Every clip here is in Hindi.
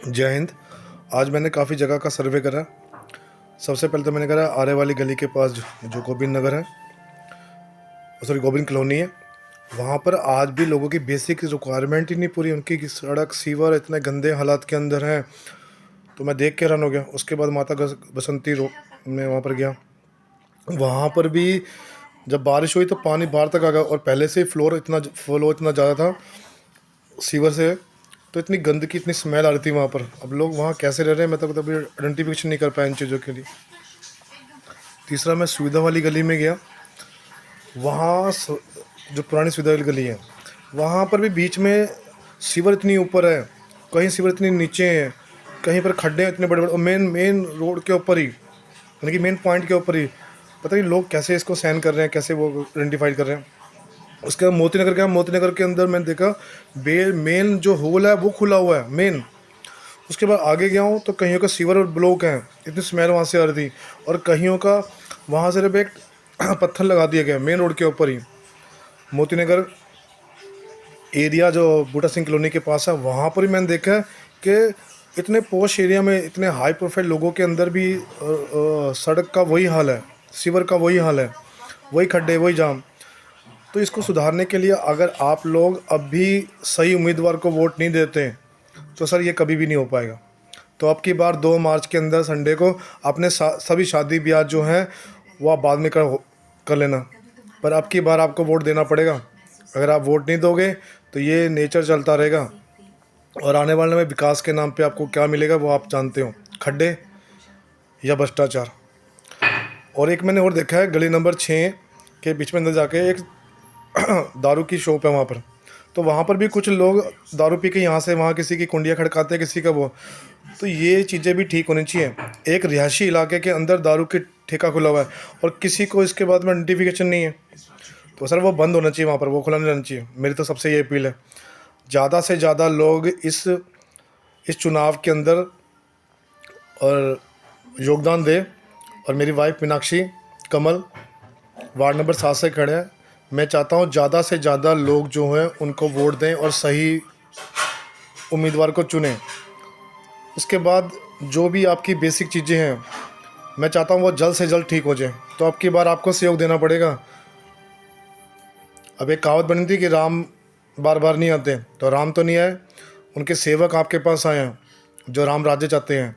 जय हिंद। आज मैंने काफ़ी जगह का सर्वे करा। सबसे पहले तो मैंने करा आरे वाली गली के पास जो गोविंद नगर है, सॉरी गोविंद कॉलोनी है, वहाँ पर आज भी लोगों की बेसिक रिक्वायरमेंट ही नहीं पूरी। उनकी सड़क सीवर इतने गंदे हालात के अंदर हैं, तो मैं देख के हैरान हो गया। उसके बाद माता बसंती रोड में वहाँ पर गया, वहाँ पर भी जब बारिश हुई तो पानी बाहर तक आ गया, और पहले से ही फ्लो इतना ज़्यादा था सीवर से, तो इतनी गंदगी इतनी स्मेल आ रही थी वहाँ पर। अब लोग वहाँ कैसे रह रहे हैं मैं तो कभी आइडेंटिफिकेशन नहीं कर पाया इन चीज़ों के लिए। तीसरा, मैं सुविधा वाली गली में गया। वहाँ जो पुरानी सुविधा वाली गली है, वहाँ पर भी बीच में सीवर इतनी ऊपर है, कहीं सीवर इतनी नीचे है, कहीं पर खड्डे हैं इतने बड़े बड़े, और मेन मेन रोड के ऊपर ही, यानी कि मेन पॉइंट के ऊपर ही। पता नहीं लोग कैसे इसको सहन कर रहे हैं, कैसे वो आइडेंटिफाइड कर रहे हैं। उसके बाद मोती नगर गया। मोती नगर के अंदर मैंने देखा मेन जो होल है वो खुला हुआ है मेन। उसके बाद आगे गया हूँ तो कहीं का सीवर और ब्लॉक है, इतनी स्मेल वहाँ से आ रही थी। और कहीं का वहाँ सिर्फ एक पत्थर लगा दिया गया मेन रोड के ऊपर ही। मोती नगर एरिया जो बूटा सिंह कॉलोनी के पास है, वहाँ पर ही मैंने देखा है कि इतने पॉश एरिया में इतने हाई प्रोफाइल लोगों के अंदर भी सड़क का वही हाल है, सीवर का वही हाल है, वही खड्डे, वही जाम। तो इसको सुधारने के लिए अगर आप लोग अब भी सही उम्मीदवार को वोट नहीं देते तो सर ये कभी भी नहीं हो पाएगा। तो अब की बार 2 मार्च के अंदर संडे को अपने सभी शादी ब्याह जो हैं वो आप बाद में कर लेना, पर अब की बार आपको वोट देना पड़ेगा। अगर आप वोट नहीं दोगे तो ये नेचर चलता रहेगा, और आने वाले में विकास के नाम पे आपको क्या मिलेगा वो आप जानते हो, खड्डे या भ्रष्टाचार। और एक मैंने और देखा है, गली नंबर 6 के बीच में अंदर जाके एक दारू की शॉप है वहाँ पर। तो वहाँ पर भी कुछ लोग दारू पी के यहाँ से वहाँ किसी की कुंडियाँ खड़काते हैं, किसी का वो। तो ये चीज़ें भी ठीक होनी चाहिए। एक रिहायशी इलाके के अंदर दारू की ठेका खुला हुआ है और किसी को इसके बाद में आइडेंटिफिकेशन नहीं है, तो सर वो बंद होना चाहिए, वहाँ पर वो खुला नहीं रहना चाहिए। मेरी तो सबसे ये अपील है, ज़्यादा से ज़्यादा लोग इस चुनाव के अंदर और योगदान दें। और मेरी वाइफ मीनाक्षी कमल वार्ड नंबर 7 से खड़े हैं। मैं चाहता हूँ ज़्यादा से ज़्यादा लोग जो हैं उनको वोट दें और सही उम्मीदवार को चुनें। उसके बाद जो भी आपकी बेसिक चीज़ें हैं मैं चाहता हूँ वो जल्द से जल्द ठीक हो जाए। तो अब की बार आपको सहयोग देना पड़ेगा। अब एक कहावत बनी थी कि राम बार बार नहीं आते, तो राम तो नहीं आए, उनके सेवक आपके पास आए हैं जो राम राज्य चाहते हैं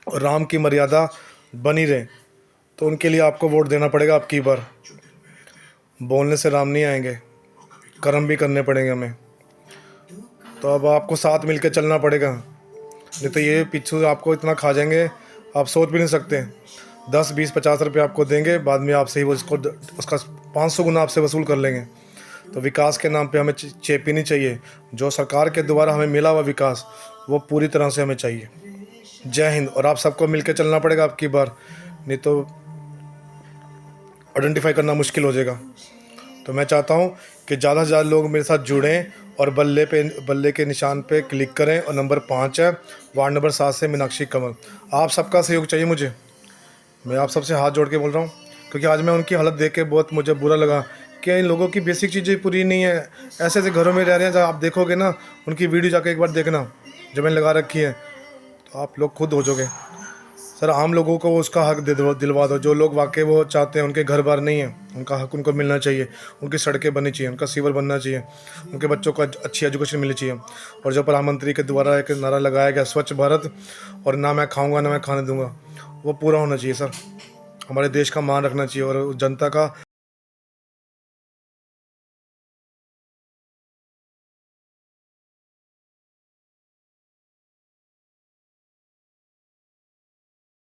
और राम की मर्यादा बनी रहे। तो उनके लिए आपको वोट देना पड़ेगा। अब की बार बोलने से राम नहीं आएंगे, कर्म भी करने पड़ेंगे हमें। तो अब आपको साथ मिल के चलना पड़ेगा, नहीं तो ये पीछे आपको इतना खा जाएंगे आप सोच भी नहीं सकते। 10 20 50 रुपये आपको देंगे, बाद में आपसे ही वो उसका 500 गुना आपसे वसूल कर लेंगे। तो विकास के नाम पे हमें चेपी नहीं चाहिए। जो सरकार के द्वारा हमें मिला हुआ विकास वो पूरी तरह से हमें चाहिए। जय हिंद। और आप सबको मिल के चलना पड़ेगा अब की बार, नहीं तो आइडेंटिफाई करना मुश्किल हो जाएगा। तो मैं चाहता हूँ कि ज़्यादा से ज़्यादा लोग मेरे साथ जुड़ें और बल्ले के निशान पे क्लिक करें। और नंबर 5 है, वार्ड नंबर 7 से मीनाक्षी कमल। आप सबका सहयोग चाहिए मुझे। मैं आप सबसे हाथ जोड़ के बोल रहा हूँ, क्योंकि आज मैं उनकी हालत देख के बहुत मुझे बुरा लगा कि इन लोगों की बेसिक चीज़ें पूरी नहीं है। ऐसे ऐसे घरों में रह रहे हैं, जब आप देखोगे ना उनकी वीडियो जाके एक बार देखना जो मैंने लगा रखी है, तो आप लोग खुद हो जाओगे। सर आम लोगों को उसका हक दिलवा दो। जो लोग वाकई वो चाहते हैं, उनके घर बार नहीं है, उनका हक उनको मिलना चाहिए। उनकी सड़कें बननी चाहिए, उनका सीवर बनना चाहिए, उनके बच्चों को अच्छी एजुकेशन मिलनी चाहिए। और जो प्रधानमंत्री के द्वारा एक नारा लगाया गया स्वच्छ भारत, और ना मैं खाऊंगा ना मैं खाने दूंगा, वो पूरा होना चाहिए सर। हमारे देश का मान रखना चाहिए और जनता का